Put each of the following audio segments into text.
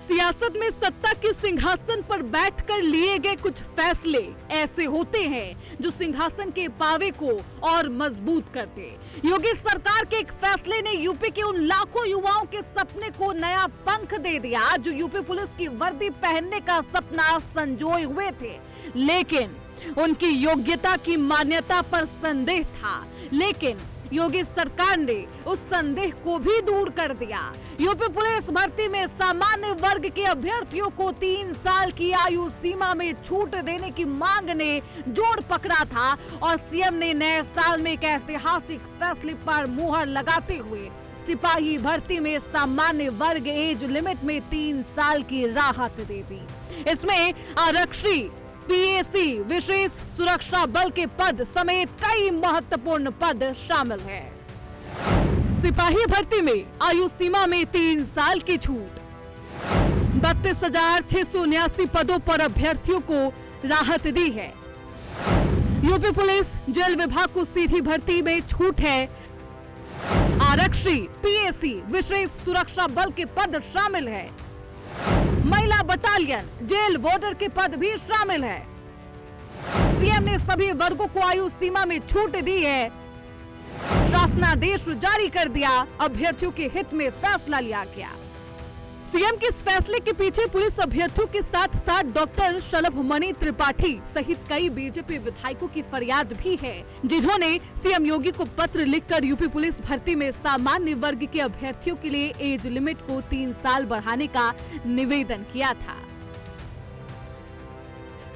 सियासत में सत्ता के सिंहासन पर बैठकर लिए गए कुछ फैसले ऐसे होते हैं जो सिंहासन के पावे को और मजबूत करते। योगी सरकार के एक फैसले ने यूपी के उन लाखों युवाओं के सपने को नया पंख दे दिया जो यूपी पुलिस की वर्दी पहनने का सपना संजोए हुए थे, लेकिन उनकी योग्यता की मान्यता पर संदेह था। लेकिन योगी सरकार ने उस संदेह को भी दूर कर दिया। यूपी पुलिस भर्ती में सामान्य वर्ग के अभ्यर्थियों को 3 साल की आयु सीमा में छूट देने की मांग ने जोर पकड़ा था और सीएम ने नए साल में एक ऐतिहासिक फैसले पर मुहर लगाते हुए सिपाही भर्ती में सामान्य वर्ग एज लिमिट में 3 साल की राहत दे दी। इसमें आरक्षी, पीएसी, विशेष सुरक्षा बल के पद समेत कई महत्वपूर्ण पद शामिल हैं। सिपाही भर्ती में आयु सीमा में 3 साल की छूट, 32,679 पदों पर अभ्यर्थियों को राहत दी है। यूपी पुलिस जेल विभाग को सीधी भर्ती में छूट है। आरक्षी, पीएसी, विशेष सुरक्षा बल के पद शामिल है। महिला बटालियन, जेल वार्डर के पद भी शामिल है। सीएम ने सभी वर्गों को आयु सीमा में छूट दी है। शासनादेश जारी कर दिया, अभ्यर्थियों के हित में फैसला लिया गया। सीएम के इस फैसले के पीछे पुलिस अभ्यर्थियों के साथ साथ डॉक्टर शलभमणि त्रिपाठी सहित कई बीजेपी विधायकों की फरियाद भी है, जिन्होंने सीएम योगी को पत्र लिखकर यूपी पुलिस भर्ती में सामान्य वर्ग के अभ्यर्थियों के लिए एज लिमिट को 3 साल बढ़ाने का निवेदन किया था।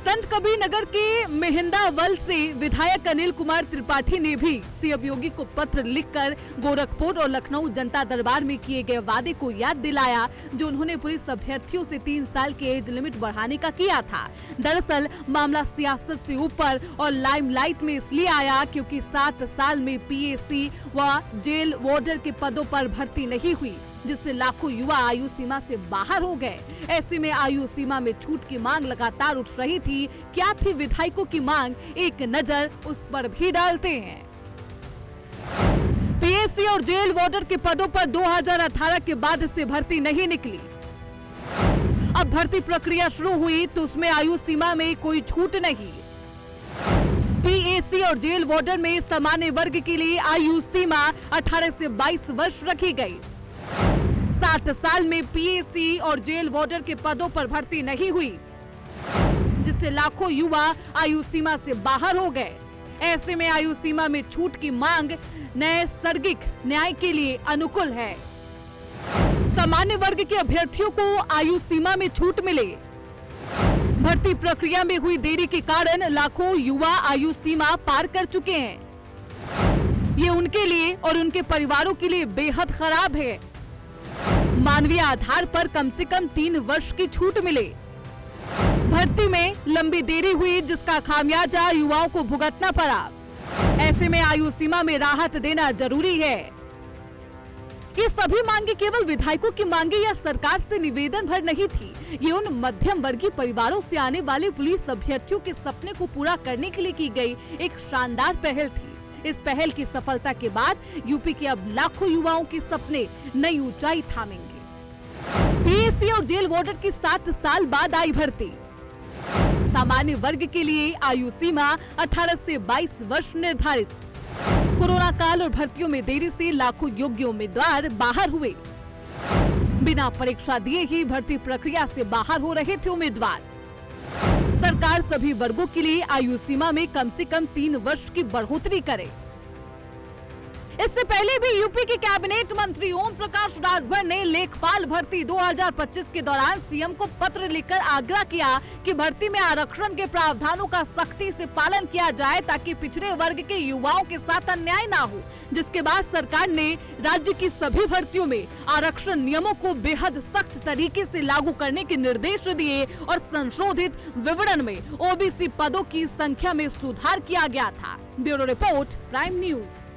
संत कबीर नगर के मेहंदावल से विधायक अनिल कुमार त्रिपाठी ने भी सीएम योगी को पत्र लिखकर गोरखपुर और लखनऊ जनता दरबार में किए गए वादे को याद दिलाया, जो उन्होंने पुलिस अभ्यर्थियों से 3 साल की एज लिमिट बढ़ाने का किया था। दरअसल मामला सियासत से ऊपर और लाइमलाइट में इसलिए आया क्योंकि 7 साल में पीएसी व जेल वार्डर के पदों पर भर्ती नहीं हुई, जिससे लाखों युवा आयु सीमा से बाहर हो गए। ऐसे में आयु सीमा में छूट की मांग लगातार उठ रही थी। क्या थी विधायकों की मांग, एक नजर उस पर भी डालते हैं। पीएसी और जेल वार्डर के पदों पर 2018 के बाद से भर्ती नहीं निकली। अब भर्ती प्रक्रिया शुरू हुई तो उसमें आयु सीमा में कोई छूट नहीं। पीएसी और जेल वार्डर में सामान्य वर्ग के लिए आयु सीमा 18 से 22 वर्ष रखी गई। 7 साल में पीएसी और जेल वार्डर के पदों पर भर्ती नहीं हुई, जिससे लाखों युवा आयु सीमा से बाहर हो गए। ऐसे में आयु सीमा में छूट की मांग नैसर्गिक न्याय के लिए अनुकूल है। सामान्य वर्ग के अभ्यर्थियों को आयु सीमा में छूट मिले। भर्ती प्रक्रिया में हुई देरी के कारण लाखों युवा आयु सीमा पार कर चुके हैं। ये उनके लिए और उनके परिवारों के लिए बेहद खराब है। मानवीय आधार पर कम से कम 3 वर्ष की छूट मिले। भर्ती में लंबी देरी हुई, जिसका खामियाजा युवाओं को भुगतना पड़ा। ऐसे में आयु सीमा में राहत देना जरूरी है। ये सभी मांगे केवल विधायकों की मांगे या सरकार से निवेदन भर नहीं थी। ये उन मध्यम वर्गीय परिवारों से आने वाले पुलिस अभ्यर्थियों के सपने को पूरा करने के लिए की गई एक शानदार पहल थी। इस पहल की सफलता के बाद यूपी के अब लाखों युवाओं के सपने नई ऊंचाई थामेंगे। पीएसी और जेल वार्डर की 7 साल बाद आई भर्ती। सामान्य वर्ग के लिए आयु सीमा 18 से 22 वर्ष निर्धारित। कोरोना काल और भर्तियों में देरी से लाखों योग्य उम्मीदवार बाहर हुए। बिना परीक्षा दिए ही भर्ती प्रक्रिया से बाहर हो रहे थे उम्मीदवार। सरकार सभी वर्गों के लिए आयु सीमा में कम से कम 3 वर्ष की बढ़ोतरी करे। इससे पहले भी यूपी के कैबिनेट मंत्री ओम प्रकाश राजभर ने लेखपाल भर्ती 2025 के दौरान सीएम को पत्र लिखकर आग्रह किया कि भर्ती में आरक्षण के प्रावधानों का सख्ती से पालन किया जाए ताकि पिछड़े वर्ग के युवाओं के साथ अन्याय ना हो। जिसके बाद सरकार ने राज्य की सभी भर्तियों में आरक्षण नियमों को बेहद सख्त तरीके से लागू करने के निर्देश दिए और संशोधित विवरण में ओबीसी पदों की संख्या में सुधार किया गया था। Bureau report, prime news.